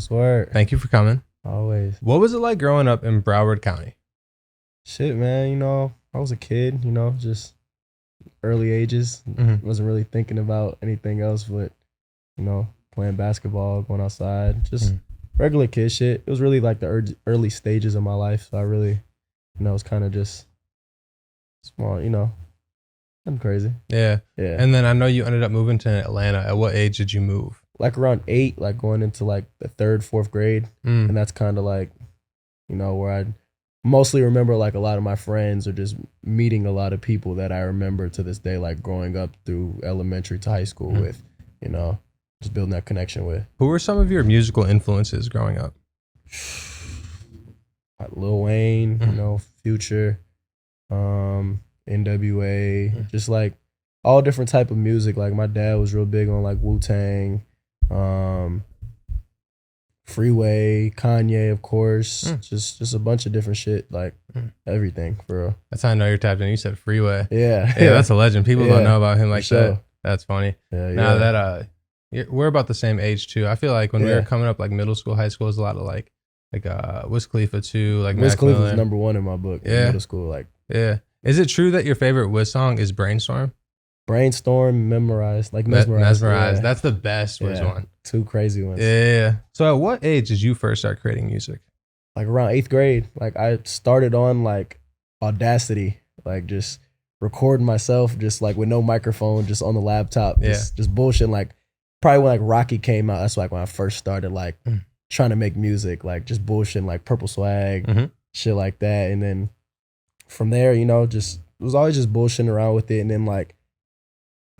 What's the word? Thank you for coming. Always. What was it like growing up in Broward County? Shit, man. I was a kid, just early ages. Mhm. Wasn't really thinking about anything else but, playing basketball, going outside, just regular kid shit. It was really like the early stages of my life. So I really, was kind of just small, nothing crazy. Yeah. Yeah. And then I know you ended up moving to Atlanta. At what age did you move? Like around 8, like going into like the 3rd, 4th grade. And that's kind of like, where I mostly remember like a lot of my friends or just meeting a lot of people that I remember to this day, like growing up through elementary to high school with, just building that connection with. Who were some of your musical influences growing up? Like Lil Wayne, Future, NWA, just like all different type of music. Like my dad was real big on like Wu-Tang, Freeway, Kanye, of course, just a bunch of different shit, like everything for real. That's how I know you're tapped in. You said Freeway. Yeah, Yeah, that's a legend. People don't know about him like sure. that. That's funny. Yeah, Now that we're about the same age too. I feel like when we were Yeah. coming up, like middle school, high school, was a lot of like Wiz Khalifa too, like Wiz Mac Khalifa Miller. was number 1 in my book in Yeah. middle school. Like Yeah. Is it true that your favorite Wiz song is Brainstorm? Brainstorm, Memorized, like Mesmerized. Mesmerized. Yeah. That's the best Wiz Yeah. one. 2 crazy ones. Yeah. So at what age did you first start creating music? Like around 8th grade, like I started on like Audacity, like just recording myself, just like with no microphone, just on the laptop, just bullshit. Like probably when like Rocky came out, that's like when I first started like trying to make music, like just bullshitting, like Purple Swag, shit like that. And then from there, just it was always just bullshitting around with it. And then like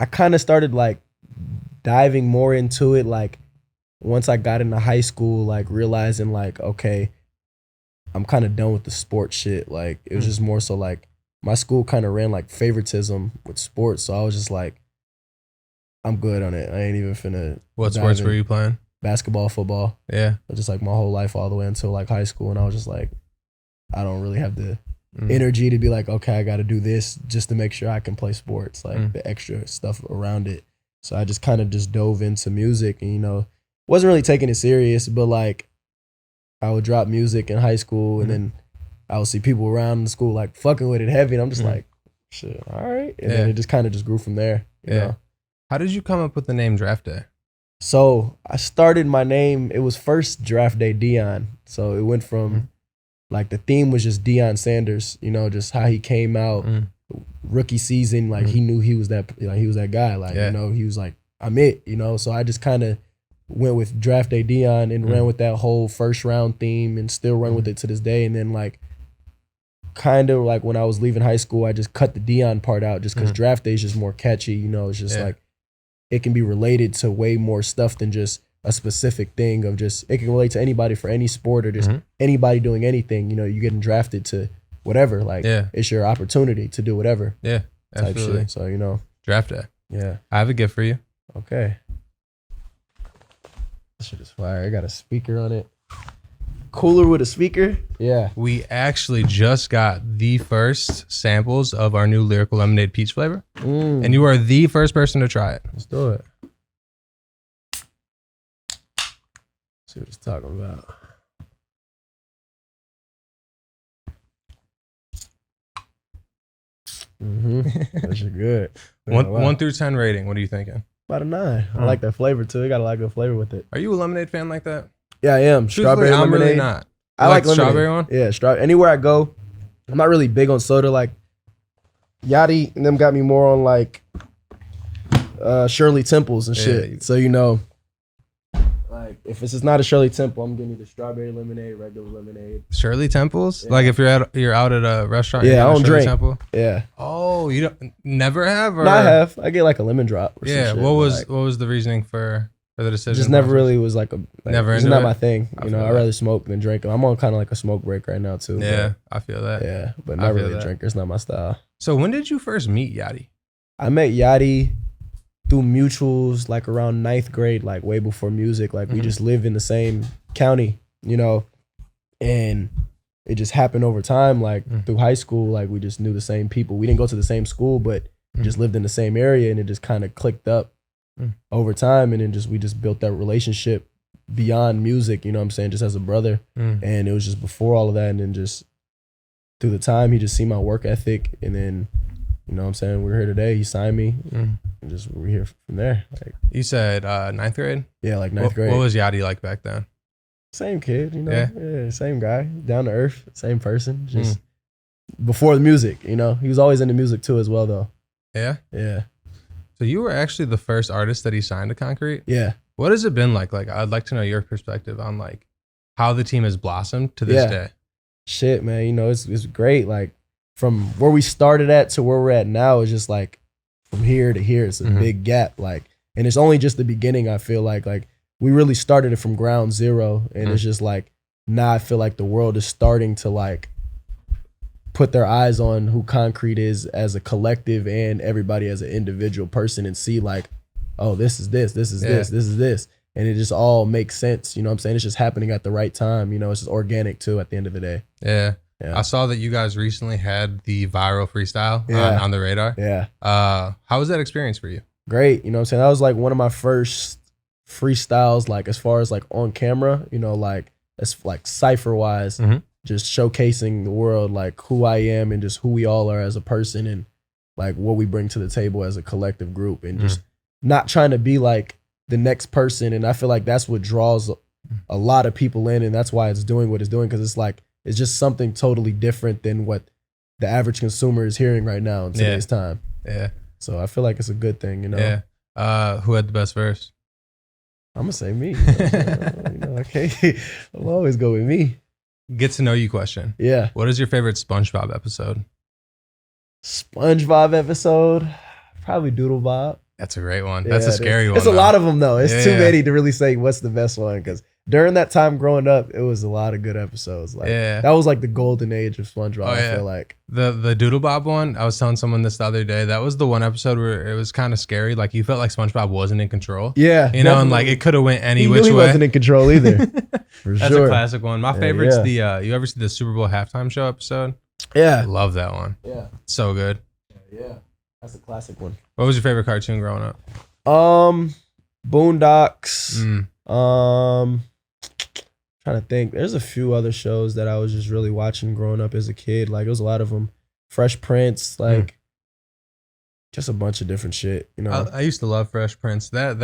I kind of started like diving more into it, like once I got into high school, like realizing like, okay, I'm kind of done with the sports shit. Like it was just more so like my school kind of ran like favoritism with sports. So I was just like, I'm good on it. I ain't even finna. What sports were you playing? Basketball, football. Yeah. Just like my whole life all the way until like high school. And I was just like, I don't really have the energy to be like, okay, I got to do this just to make sure I can play sports, like the extra stuff around it. So I just kind of just dove into music and, wasn't really taking it serious, but like I would drop music in high school and then I would see people around in school like fucking with it heavy. And I'm just like, shit, all right. And then it just kind of just grew from there. You know? How did you come up with the name Draft Day? So I started my name, it was first Draft Day Deion. So it went from like the theme was just Deion Sanders, just how he came out rookie season. Like he knew he was that, he was that guy. Like, he was like, I'm it, So I just kind of went with Draft Day Deion and ran with that whole first round theme and still run with it to this day. And then like, kind of like when I was leaving high school, I just cut the Deion part out just because Draft Day is just more catchy, it's just like, it can be related to way more stuff than just a specific thing of just, it can relate to anybody for any sport or just anybody doing anything, you getting drafted to whatever, like it's your opportunity to do whatever. Yeah, type absolutely. shit. So, Draft Day. Yeah. I have a gift for you. Okay. This shit is fire. I got a speaker on it. Cooler with a speaker? Yeah. We actually just got the first samples of our new Lyrical Lemonade peach flavor. And you are the first person to try it. Let's do it. See what he's talking about. That's good. 1 through 10 rating. What are you thinking? About a 9. I like that flavor too. It got a lot of good flavor with it. Are you a lemonade fan like that? Yeah, I am. Strawberry I'm lemonade. really not. I like the lemonade. strawberry one? Yeah, anywhere I go, I'm not really big on soda. Like Yachty and them got me more on like Shirley Temples and shit. So like if it's just not a Shirley Temple, I'm getting either strawberry lemonade, regular lemonade. Shirley Temples? Like if you're out at a restaurant, yeah, I don't drink. Temple? Yeah. Oh, you don't never have? Or? No, I have. I get like a lemon drop. Or yeah. some shit, What was the reasoning for the decision? Just never really was like never. It's not my thing. I'd that. rather smoke than drink. I'm on kind of like a smoke break right now too. Yeah, I feel that. Yeah, but not really a drinker. It's not my style. So when did you first meet Yachty? I met Yachty through mutuals like around 9th grade, like way before music. Like we just lived in the same county, and it just happened over time. Like through high school, like we just knew the same people. We didn't go to the same school, but just lived in the same area, and it just kind of clicked up over time. And then we just built that relationship beyond music, you know what I'm saying, just as a brother. And it was just before all of that, and then just through the time, he just seen my work ethic, and then, you know what I'm saying, we're here today. He signed me, and just we're here from there. Like, you said ninth grade? Yeah, like ninth grade. What was Yachty like back then? Same kid, you know? Yeah, same guy, down to earth, same person, just before the music, you know? He was always into music too as well, though. Yeah? Yeah. So you were actually the first artist that he signed to Concrete? Yeah. What has it been like? Like, I'd like to know your perspective on like how the team has blossomed to this day. Shit, man, you know, it's great. Like, from where we started at to where we're at now is just like from here to here. It's a big gap. Like, and it's only just the beginning. I feel like we really started it from ground zero, and it's just like now I feel like the world is starting to like put their eyes on who Concrete is as a collective and everybody as an individual person, and see like, oh, this is this is this. And it just all makes sense. You know what I'm saying? It's just happening at the right time. You know, it's just organic too at the end of the day. Yeah. I saw that you guys recently had the viral freestyle on the radar. Yeah. How was that experience for you? Great. You know what I'm saying? That was like one of my first freestyles, like as far as like on camera, you know, like as like cipher wise, just showcasing the world, like who I am and just who we all are as a person, and like what we bring to the table as a collective group, and just not trying to be like the next person. And I feel like that's what draws a lot of people in, and that's why it's doing what it's doing, because it's like, it's just something totally different than what the average consumer is hearing right now in today's time. Yeah. So I feel like it's a good thing, you know? Yeah. Who had the best verse? I'm going to say me. You know, okay. I'll always go with me. Get to know you question. Yeah. What is your favorite SpongeBob episode? SpongeBob episode? Probably Doodle Bob. That's a great one. That's a scary one. It's a lot of them, though. It's too many to really say what's the best one, because during that time growing up, it was a lot of good episodes. Like, that was like the golden age of SpongeBob. I feel like the Doodle Bob one. I was telling someone this the other day. That was the one episode where it was kind of scary. Like, you felt like SpongeBob wasn't in control. Yeah, you know, and like it could have went any which way. He wasn't in control either. For That's sure. a classic one. My favorite's the you ever see the Super Bowl halftime show episode? Yeah, I love that one. Yeah, so good. Yeah, that's a classic one. What was your favorite cartoon growing up? Boondocks. Trying to think. There's a few other shows that I was just really watching growing up as a kid. Like, it was a lot of them. Fresh Prince, like just a bunch of different shit, you know. I used to love Fresh Prince. That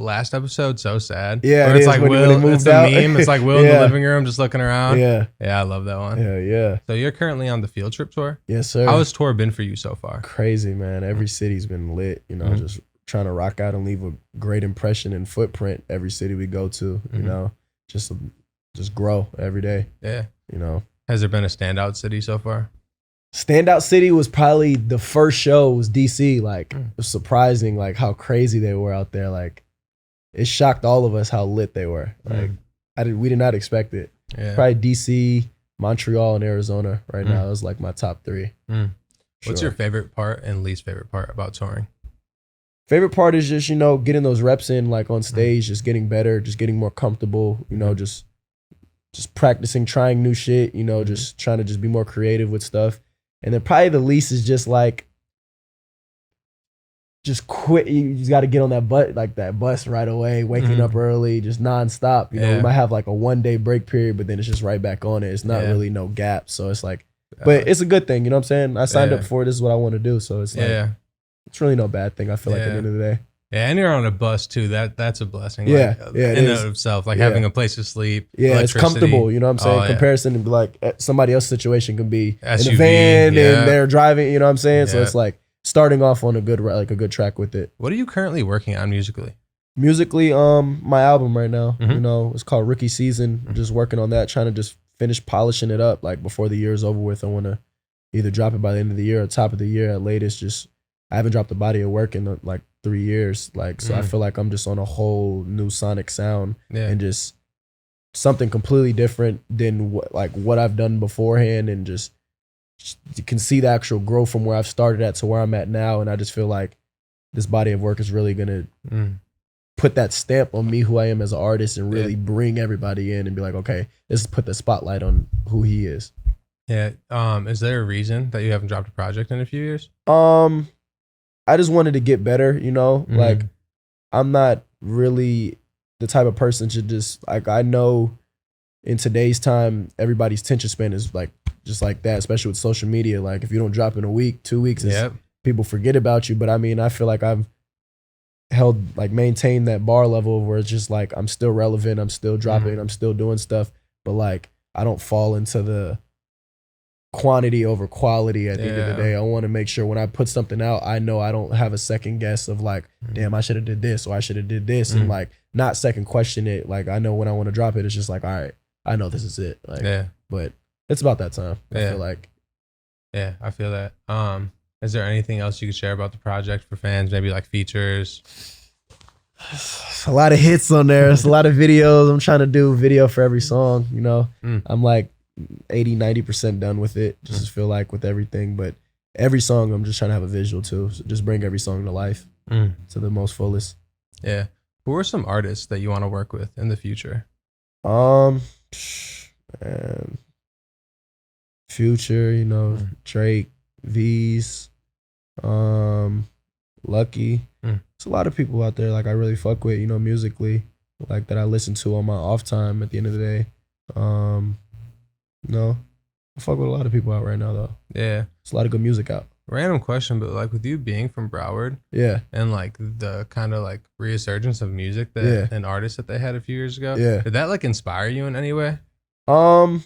last episode, so sad. Yeah, it's like Will. When it's a meme. It's like Will in the living room just looking around. Yeah, I love that one. Yeah. So you're currently on the field trip tour. Yes, sir. How has tour been for you so far? Crazy, man. Every city's been lit. You know, just trying to rock out and leave a great impression and footprint every city we go to. You know, just grow every day. Yeah. You know. Has there been a standout city so far? Standout city was probably the first show was DC. Like, it was surprising, like how crazy they were out there. Like, it shocked all of us how lit they were. Like, we did not expect it. Yeah. Probably DC, Montreal, and Arizona right now. It was like my top three. What's your favorite part and least favorite part about touring? Favorite part is just, you know, getting those reps in, like on stage, just getting better, just getting more comfortable, you know, just practicing, trying new shit, you know, just trying to just be more creative with stuff. And then probably the least is just like, just quit. You just got to get on that bus right away, waking up early, just nonstop. You know, we might have like a 1 day break period, but then it's just right back on it. It's not really no gap. So it's like, but it's a good thing. You know what I'm saying? I signed up for it. This is what I want to do. So it's like, it's really no bad thing. I feel like at the end of the day. Yeah, and you're on a bus too. That's a blessing. Yeah, like, in and of itself, like having a place to sleep. Yeah, it's comfortable. You know what I'm saying? Comparison to like somebody else's situation can be SUV, in a van and they're driving. You know what I'm saying? So it's like starting off on a good track with it. What are you currently working on musically? Musically, my album right now. You know, it's called Rookie Season. I'm just working on that, trying to just finish polishing it up. Like before the year is over with, I want to either drop it by the end of the year or top of the year at latest. Just I haven't dropped a body of work in like 3 years. Like, so I feel like I'm just on a whole new sonic sound and just something completely different than what I've done beforehand, and just you can see the actual growth from where I've started at to where I'm at now. And I just feel like this body of work is really going to put that stamp on me, who I am as an artist, and really bring everybody in and be like, okay, let's put the spotlight on who he is. Yeah. Is there a reason that you haven't dropped a project in a few years? I just wanted to get better, you know, like I'm not really the type of person to just like, I know in today's time, everybody's attention span is like just like that, especially with social media. Like if you don't drop in a week, 2 weeks, people forget about you. But I mean, I feel like I've maintained that bar level where it's just like I'm still relevant, I'm still dropping, I'm still doing stuff, but like I don't fall into the quantity over quality at the end of the day. I want to make sure when I put something out, I know I don't have a second guess of like, damn, I should have did this or I should have did this, and like not second question it. Like I know when I want to drop it, it's just like, all right, I know this is it. Like, but it's about that time. I feel like. Yeah, I feel that. Is there anything else you could share about the project for fans? Maybe like features? A lot of hits on there. It's a lot of videos. I'm trying to do a video for every song, you know. I'm like 80-90% done with it. Just feel like with everything, but every song I'm just trying to have a visual too. So just bring every song to life to the most fullest. Yeah. Who are some artists that you want to work with in the future? Future, you know, Drake, V's, Lucky. There's a lot of people out there like I really fuck with, you know, musically, like that I listen to on my off time at the end of the day. No, I fuck with a lot of people out right now though. Yeah. There's a lot of good music out. Random question, but like with you being from Broward, and like the kind of like resurgence of music that an artist that they had a few years ago, did that like inspire you in any way? I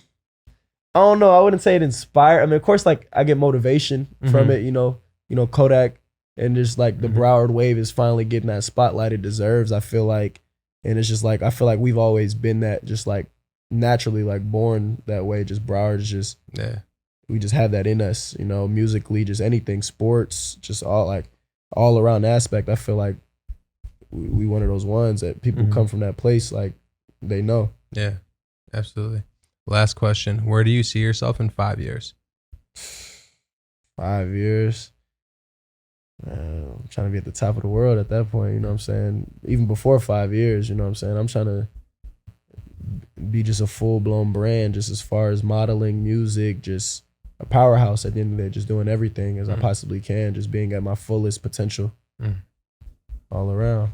don't know. I wouldn't say it inspired. I mean, of course, like I get motivation from it. You know, Kodak and just like the Broward wave is finally getting that spotlight it deserves. I feel like, and it's just like I feel like we've always been that, just like naturally like born that way. Just Broward is just we just have that in us. You know, musically, just anything, sports, just all around aspect. I feel like we one of those ones that people come from that place like they know. Yeah, absolutely. Last question. Where do you see yourself in 5 years? 5 years? I'm trying to be at the top of the world at that point, you know what I'm saying? Even before 5 years, you know what I'm saying? I'm trying to be just a full-blown brand, just as far as modeling, music, just a powerhouse at the end of the day, just doing everything as I possibly can, just being at my fullest potential all around.